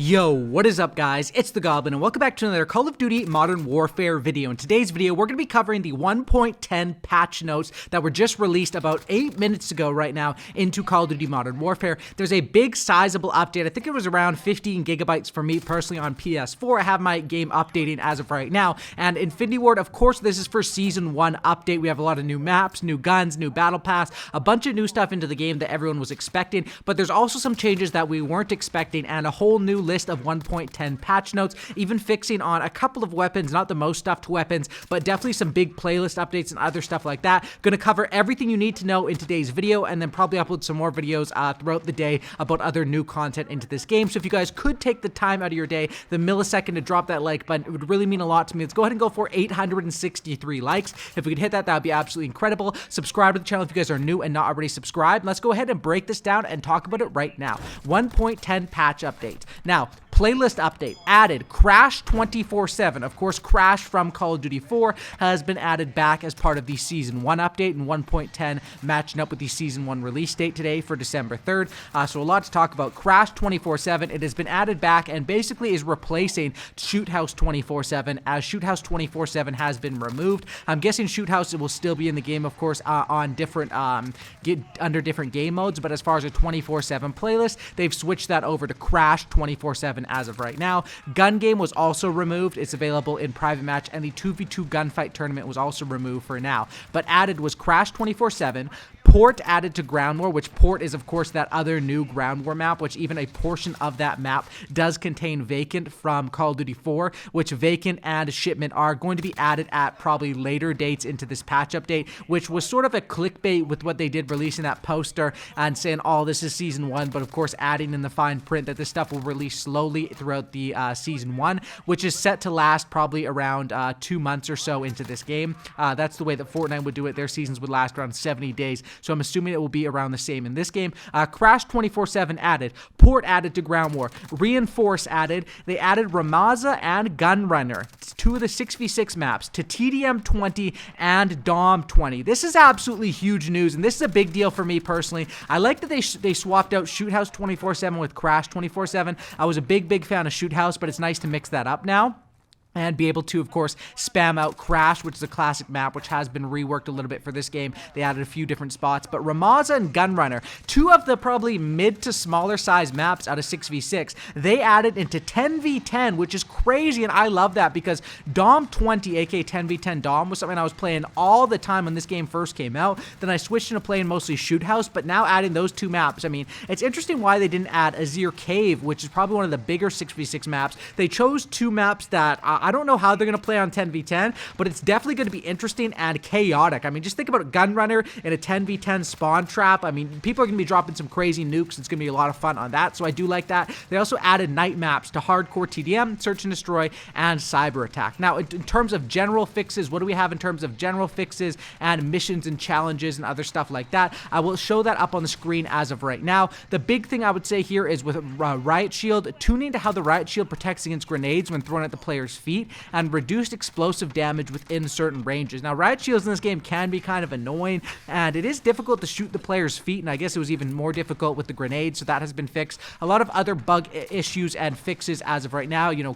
Yo, what is up guys? It's the Goblin and welcome back to another Call of Duty Modern Warfare video. In today's video, we're going to be covering the 1.10 patch notes that were just released about 8 minutes ago right now into Call of Duty Modern Warfare. There's a big sizable update. I think it was around 15 gigabytes for me personally on PS4. I have my game updating as of right now. And Infinity Ward, of course, this is for Season 1 update. We have a lot of new maps, new guns, new battle pass, a bunch of new stuff into the game that everyone was expecting. But there's also some changes that we weren't expecting and a whole new list of 1.10 patch notes, even fixing on a couple of weapons, not the most stuffed weapons, but definitely some big playlist updates and other stuff like that. Gonna cover everything you need to know in today's video and then probably upload some more videos throughout the day about other new content into this game. So if you guys could take the time out of your day, the millisecond to drop that like button, it would really mean a lot to me. Let's go ahead and go for 863 likes. If we could hit that, that would be absolutely incredible. Subscribe to the channel if you guys are new and not already subscribed. Let's go ahead and break this down and talk about it right now. 1.10 patch update. Now, playlist update added Crash 24/7. Of course, Crash from Call of Duty 4 has been added back as part of the Season 1 update, and 1.10 matching up with the Season 1 release date today for December 3rd. So a lot to talk about. Crash 24/7, it has been added back and basically is replacing Shoot House 24/7 as Shoot House 24/7 has been removed. I'm guessing Shoot House will still be in the game, of course, on different under different game modes, but as far as a 24/7 playlist, they've switched that over to Crash 24/7 as of right now. Gun game was also removed. It's available in private match, and the 2v2 gunfight tournament was also removed for now. But added was Crash 24/7. Port added to Ground War, which Port is of course that other new Ground War map, which even a portion of that map does contain Vacant from Call of Duty 4, which Vacant and Shipment are going to be added at probably later dates into this patch update, which was sort of a clickbait with what they did releasing that poster and saying, oh, this is Season 1, but of course adding in the fine print that this stuff will release slowly throughout the Season 1, which is set to last probably around 2 months or so into this game. That's the way that Fortnite would do it. Their seasons would last around 70 days. So I'm assuming it will be around the same in this game. Crash 24/7 added. Port added to Ground War. Reinforce added. They added Ramaza and Gunrunner, two of the 6v6 maps, to TDM 20 and Dom 20. This is absolutely huge news, and this is a big deal for me personally. I like that they swapped out Shoot House 24/7 with Crash 24/7. I was a big fan of Shoot House, but it's nice to mix that up now and be able to, of course, spam out Crash, which is a classic map, which has been reworked a little bit for this game. They added a few different spots, but Ramaza and Gunrunner, two of the probably mid to smaller size maps out of 6v6, they added into 10v10, which is crazy, and I love that because Dom 20, aka 10v10 Dom, was something I was playing all the time when this game first came out. Then I switched into playing mostly Shoot House, but now adding those two maps, I mean, it's interesting why they didn't add Azir Cave, which is probably one of the bigger 6v6 maps. They chose two maps that I don't know how they're going to play on 10v10, but it's definitely going to be interesting and chaotic. I mean, just think about a Gunrunner in a 10v10 spawn trap. I mean, people are going to be dropping some crazy nukes. It's going to be a lot of fun on that, so I do like that. They also added night maps to Hardcore TDM, Search and Destroy, and Cyber Attack. Now, in terms of general fixes, what do we have in terms of general fixes and missions and challenges and other stuff like that? I will show that up on the screen as of right now. The big thing I would say here is with Riot Shield, tuning to how the Riot Shield protects against grenades when thrown at the player's feet, and reduced explosive damage within certain ranges. Now, Riot Shields in this game can be kind of annoying, and it is difficult to shoot the player's feet, and I guess it was even more difficult with the grenades, so that has been fixed. A lot of other bug issues and fixes as of right now, you know,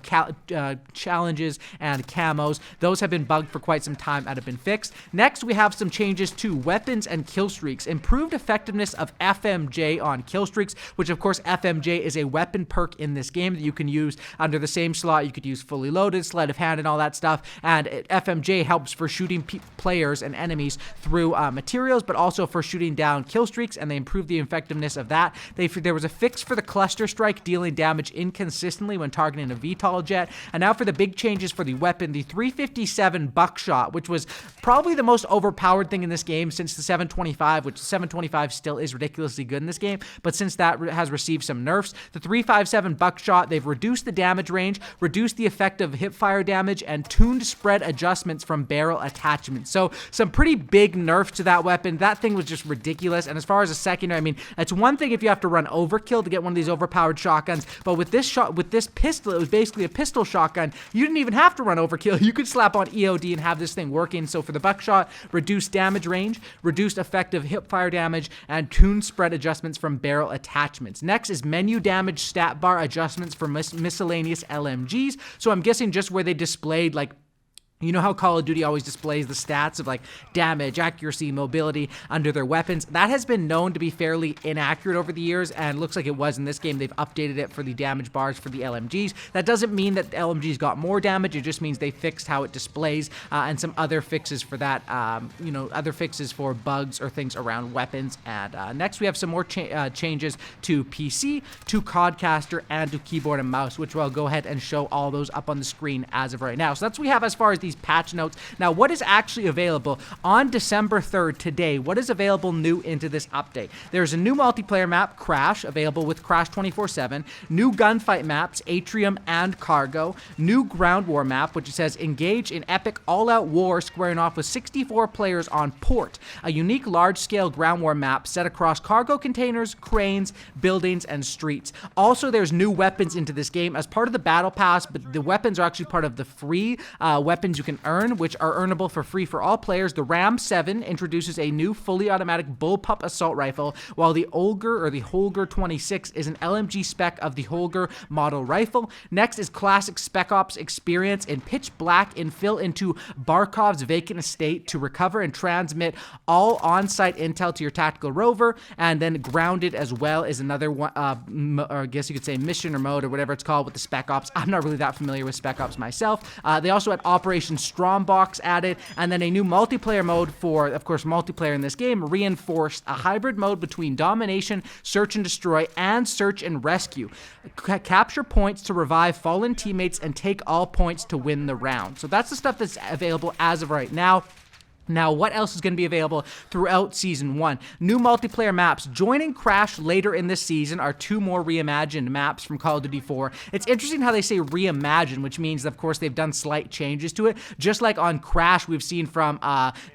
challenges and camos, those have been bugged for quite some time and have been fixed. Next, we have some changes to weapons and killstreaks. Improved effectiveness of FMJ on killstreaks, which of course FMJ is a weapon perk in this game that you can use under the same slot. You could use fully loaded, sleight of hand, and all that stuff, and FMJ helps for shooting players and enemies through materials, but also for shooting down kill streaks, and they improved the effectiveness of that. There was a fix for the cluster strike, dealing damage inconsistently when targeting a VTOL jet, and now for the big changes for the weapon, the 357 buckshot, which was probably the most overpowered thing in this game since the 725, which 725 still is ridiculously good in this game, but since that has received some nerfs, the 357 buckshot, they've reduced the damage range, reduced the effect of hip fire damage, and tuned spread adjustments from barrel attachments. So some pretty big nerfs to that weapon. That thing was just ridiculous. And as far as a secondary, I mean, it's one thing if you have to run overkill to get one of these overpowered shotguns, but with this pistol, it was basically a pistol shotgun. You didn't even have to run overkill. You could slap on EOD and have this thing working. So for the buckshot, reduced damage range, reduced effective hip fire damage, and tuned spread adjustments from barrel attachments. Next is menu damage stat bar adjustments for miscellaneous LMGs. So I'm guessing just where they displayed, like, you know how Call of Duty always displays the stats of like damage, accuracy, mobility under their weapons? That has been known to be fairly inaccurate over the years, and looks like it was in this game. They've updated it for the damage bars for the LMGs. That doesn't mean that the LMGs got more damage. It just means they fixed how it displays, and some other fixes for that, other fixes for bugs or things around weapons. And next we have some more changes to PC, to Codcaster, and to keyboard and mouse, which I'll go ahead and show all those up on the screen as of right now. So that's what we have as far as these patch notes. Now, what is actually available on December 3rd today? What is available new into this update? There's a new multiplayer map, Crash, available with Crash 24/7. New gunfight maps, Atrium and Cargo. New ground war map, which says engage in epic all-out war, squaring off with 64 players on port. A unique large-scale ground war map set across cargo containers, cranes, buildings, and streets. Also, there's new weapons into this game as part of the battle pass, but the weapons are actually part of the free weapons you can earn, which are earnable for free for all players. The Ram 7 introduces a new fully automatic bullpup assault rifle, while the Holger 26 is an LMG spec of the Holger model rifle. Next is classic Spec Ops experience in pitch black infill into Barkov's vacant estate to recover and transmit all on-site intel to your tactical rover. And then Grounded as well is another one, or I guess you could say mission or mode or whatever it's called with the Spec Ops. I'm not really that familiar with Spec Ops myself. They also had Operation Strombox added, and then a new multiplayer mode for, of course, multiplayer in this game, reinforced a hybrid mode between domination, search and destroy, and search and rescue. Capture points to revive fallen teammates and take all points to win the round. So that's the stuff that's available as of right now. Now, what else is going to be available throughout Season 1? New multiplayer maps. Joining Crash later in this season are 2 more reimagined maps from Call of Duty 4. It's interesting how they say reimagined, which means, of course, they've done slight changes to it. Just like on Crash, we've seen from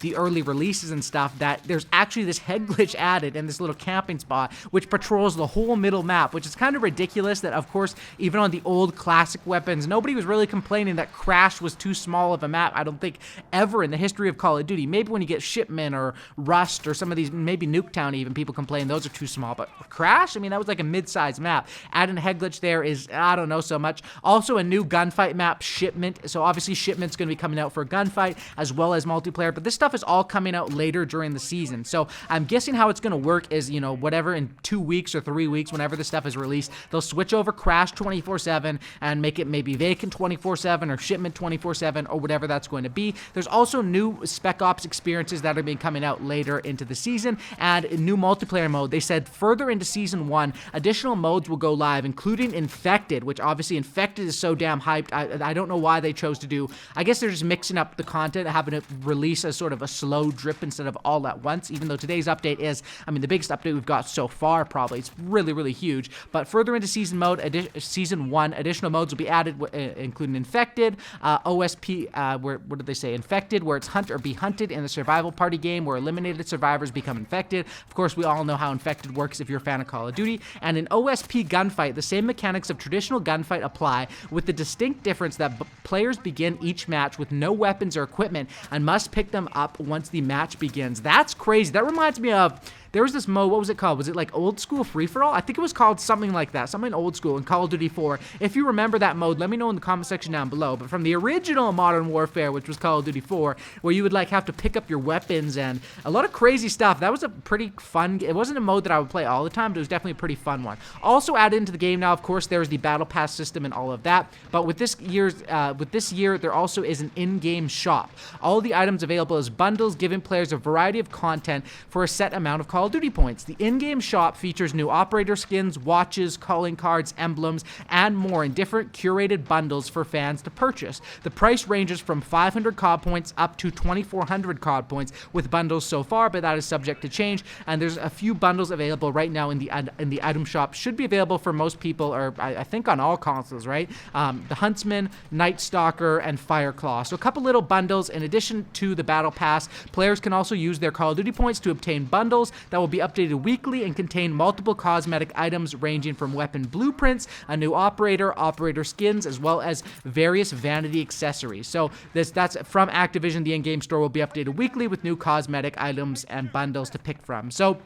the early releases and stuff that there's actually this head glitch added in this little camping spot, which patrols the whole middle map, which is kind of ridiculous that, of course, even on the old classic weapons, nobody was really complaining that Crash was too small of a map. I don't think ever in the history of Call of Duty. Maybe when you get Shipment or Rust or some of these, maybe Nuketown even, people complain those are too small. But Crash, I mean, that was like a mid-sized map. Adding a head glitch there is, I don't know so much. Also a new gunfight map, Shipment. So obviously Shipment's going to be coming out for a gunfight as well as multiplayer. But this stuff is all coming out later during the season. So I'm guessing how it's going to work is, you know, whatever in 2 weeks or 3 weeks, whenever this stuff is released, they'll switch over Crash 24/7 and make it maybe Vacant 24/7 or Shipment 24/7 or whatever that's going to be. There's also new Spec Ops experiences that are being coming out later into the season, and a new multiplayer mode. They said further into Season 1, additional modes will go live, including Infected, which obviously Infected is so damn hyped. I don't know why they chose to do, I guess they're just mixing up the content, having it release as sort of a slow drip instead of all at once, even though today's update is, I mean, the biggest update we've got so far probably. It's really, really huge. But further into Season 1, additional modes will be added, including Infected, OSP, what did they say? Infected, where it's hunt or be hunted in the survival party game where eliminated survivors become infected. Of course, we all know how Infected works if you're a fan of Call of Duty. And in OSP Gunfight, the same mechanics of traditional gunfight apply, with the distinct difference that players begin each match with no weapons or equipment and must pick them up once the match begins. That's crazy. That reminds me of, there was this mode, what was it called? Was it like Old School Free-For-All? I think it was called something like that, something old school in Call of Duty 4. If you remember that mode, let me know in the comment section down below. But from the original Modern Warfare, which was Call of Duty 4, where you would like have to pick up your weapons and a lot of crazy stuff. That was a pretty fun, it wasn't a mode that I would play all the time, but it was definitely a pretty fun one. Also added into the game now, of course, there's the Battle Pass system and all of that. But with this year, there also is an in-game shop. All of the items available as bundles, giving players a variety of content for a set amount of Call Call of Duty points. The in-game shop features new operator skins, watches, calling cards, emblems, and more in different curated bundles for fans to purchase. The price ranges from 500 COD points up to 2,400 COD points with bundles so far, but that is subject to change, and there's a few bundles available right now in the item shop. Should be available for most people, or I think on all consoles, right? The Huntsman, Night Stalker, and Fireclaw. So a couple little bundles. In addition to the Battle Pass, players can also use their Call of Duty points to obtain bundles that will be updated weekly and contain multiple cosmetic items ranging from weapon blueprints, a new operator skins, as well as various vanity accessories. So that's from Activision. The in-game store will be updated weekly with new cosmetic items and bundles to pick from. So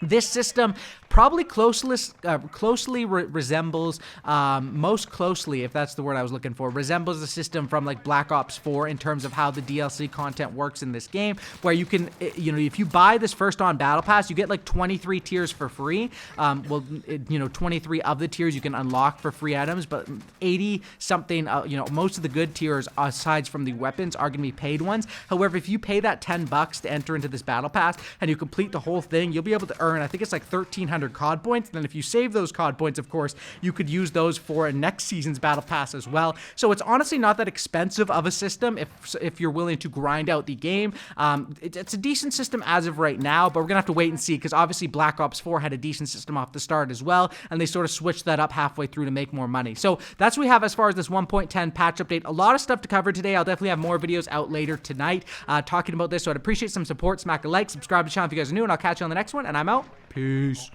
this system probably closely resembles, most closely, if that's the word I was looking for, resembles the system from like Black Ops 4 in terms of how the DLC content works in this game, where you can, if you buy this first on Battle Pass, you get like 23 tiers for free. 23 of the tiers you can unlock for free items, but 80 something, most of the good tiers, aside from the weapons, are going to be paid ones. However, if you pay that $10 to enter into this Battle Pass and you complete the whole thing, you'll be able to earn, I think it's like 1,300 COD points. Then if you save those COD points, of course, you could use those for next season's Battle Pass as well. So it's honestly not that expensive of a system if you're willing to grind out the game. It's a decent system as of right now, but we're gonna have to wait and see, because obviously Black Ops 4 had a decent system off the start as well, and they sort of switched that up halfway through to make more money. So that's what we have as far as this 1.10 patch update. A lot of stuff to cover today. I'll definitely have more videos out later tonight talking about this, so I'd appreciate some support. Smack a like, subscribe to the channel if you guys are new, and I'll catch you on the next one, and I'm out. Peace.